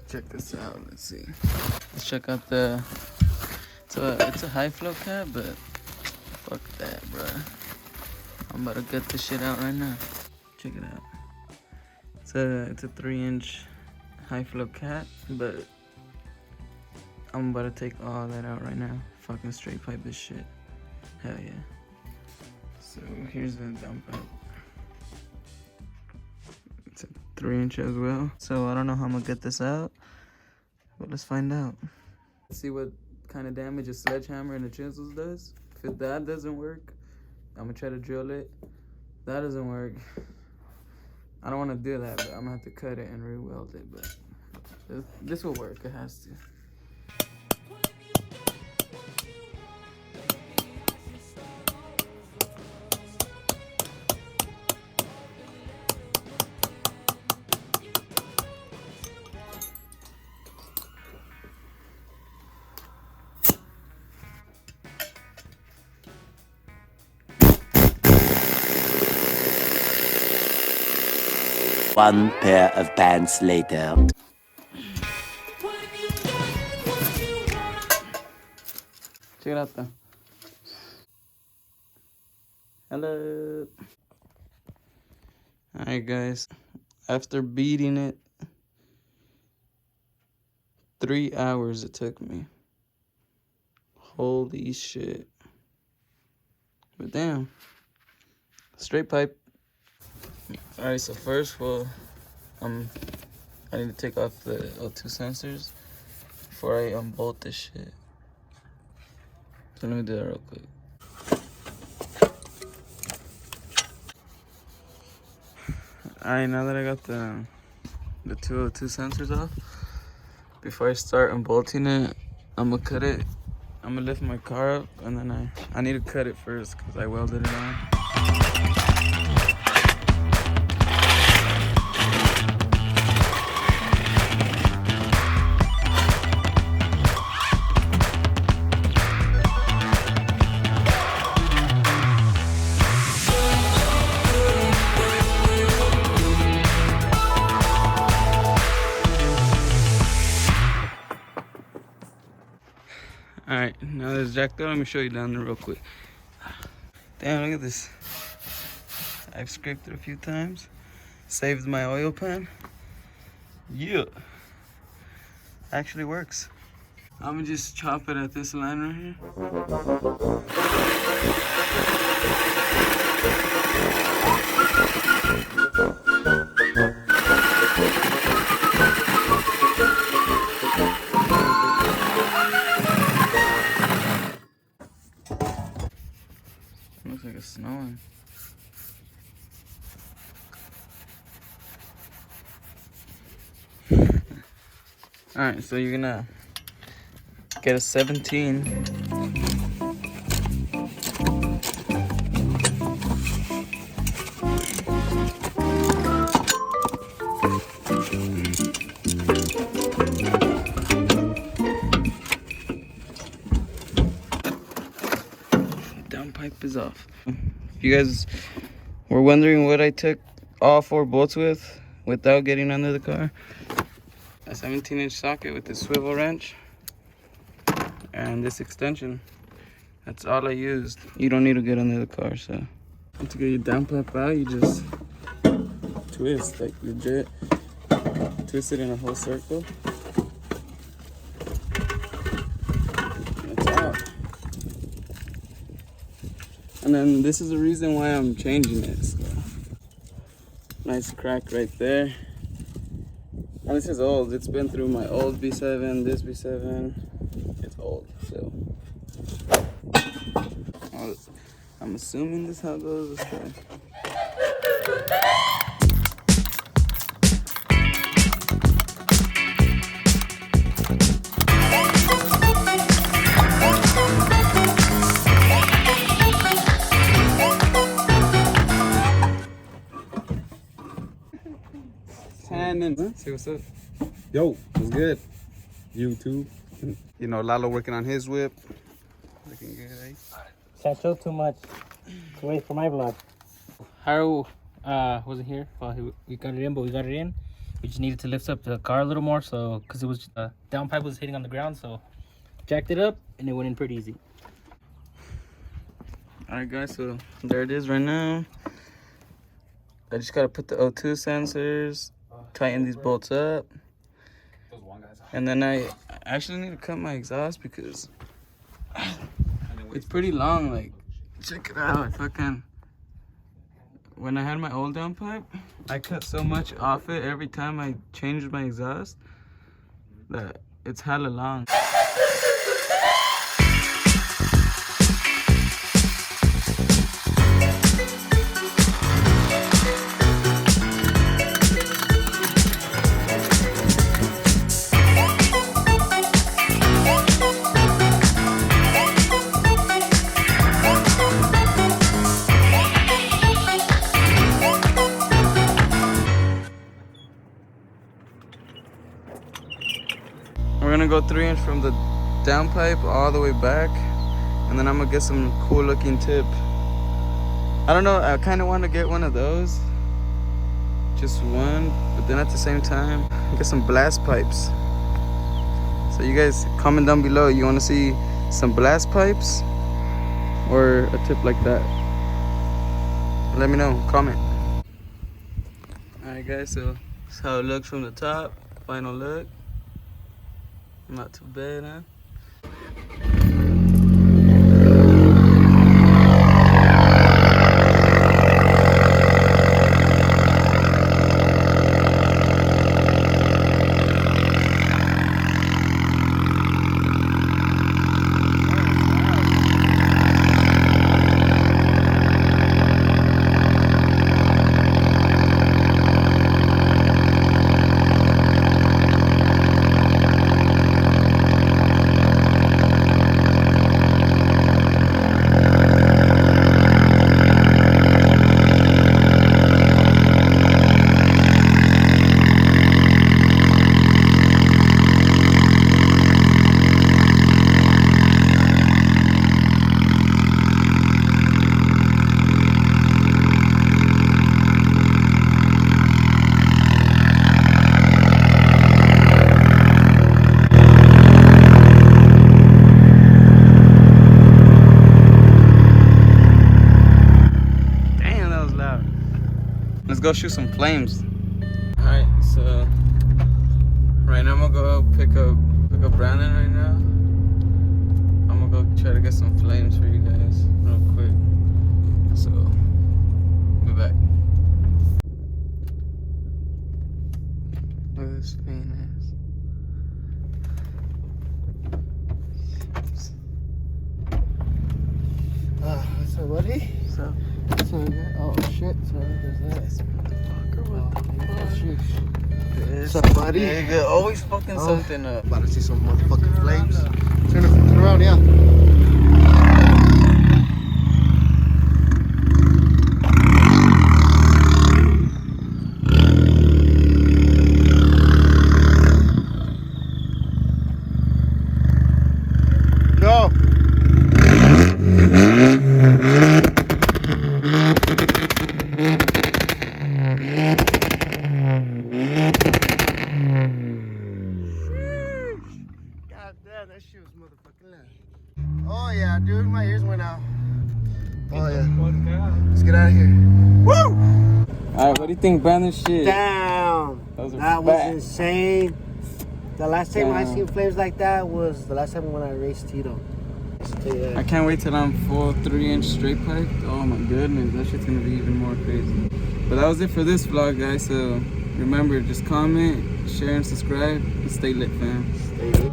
Check this out. Let's see. Let's check out the. It's a high flow cat, but fuck that, bruh. I'm about to gut this shit out right now. Check it out. It's a 3-inch high flow cat, but I'm about to take all that out right now. Fucking straight pipe this shit. Hell yeah. So here's the downpipe. It's a 3-inch as well. So I don't know how I'm gonna get this out, but let's find out. Let's see what kind of damage a sledgehammer and the chisels does. If that doesn't work, I'm gonna try to drill it. If that doesn't work, I don't want to do that, but I'm gonna have to cut it and re-weld it. But this will work. It has to. One pair of pants later. Check it out though. Hello. Alright guys, after beating it, 3 hours it took me. Holy shit. But damn, straight pipe. Alright, so first, well, I need to take off the O2 sensors before I unbolt this shit. So let me do that real quick. Alright, now that I got the 2 O2 sensors off, before I start unbolting it, I'm gonna cut it. I'm gonna lift my car up, and then I need to cut it first because I welded it on. Alright, now that it's jacked up, let me show you down there real quick. Damn, look at this. I've scraped it a few times. Saved my oil pan. Yeah. Actually works. I'm gonna just chop it at this line right here. Looks like it's snowing. Alright, so you're gonna get a 17. Downpipe is off. If you guys were wondering what I took all 4 bolts with without getting under the car, a 17-inch socket with this swivel wrench and this extension. That's all I used. You don't need to get under the car, so. To get your downpipe out, you just twist, like legit. Twist it in a whole circle. And it's out. And then this is the reason why I'm changing it. So. Nice crack right there. And this is old. It's been through my old B7, this B7. It's old, so. I'm assuming this is how it goes. Let's try. See what's up. Yo, what's good? YouTube. You know, Lalo working on his whip. Looking good, eh? Can't show too much. It's wait for my vlog. Haru wasn't here while we got it in, but we got it in. We just needed to lift up the car a little more, so because it was downpipe was hitting on the ground, so jacked it up and it went in pretty easy. Alright guys, so there it is right now. I just gotta put the O2 sensors, tighten these bolts up, and then I actually need to cut my exhaust because it's pretty long. Like, check it out. When I had my old downpipe, I cut so much off it every time I changed my exhaust that it's hella long. We're gonna go 3-inch from the downpipe all the way back, and then I'm gonna get some cool looking tip. I don't know, I kind of want to get one of those, just one, but then at the same time get some blast pipes. So you guys comment down below, you want to see some blast pipes or a tip like that? Let me know, comment. Alright guys, so that's how it looks from the top. Final look. Not too bad, huh? Let's go shoot some flames. Alright, so right now I'm gonna go pick up Brandon right now. I'm gonna go try to get some flames for you guys real quick. So be back. Look at this pain ass. What's up, buddy? What's up? Oh shit, sorry, there's that. This motherfucker, what the fuck? What's up, buddy? Nigga, always fucking something up. About to see some motherfucking flames. Turn around, yeah. Go! That shit was motherfucking loud. Oh yeah, dude, my ears went out. Oh yeah. Let's get out of here. Woo! Alright, what do you think, Brandon? Shit. Damn. That was insane. The last time I Damn. seen flames like that was the last time when I raced Tito. I can't wait till I'm full 3-inch straight pipe. Oh my goodness, that shit's gonna be even more crazy. But that was it for this vlog, guys. So remember, just comment, share, and subscribe, and stay lit, fam. Stay lit.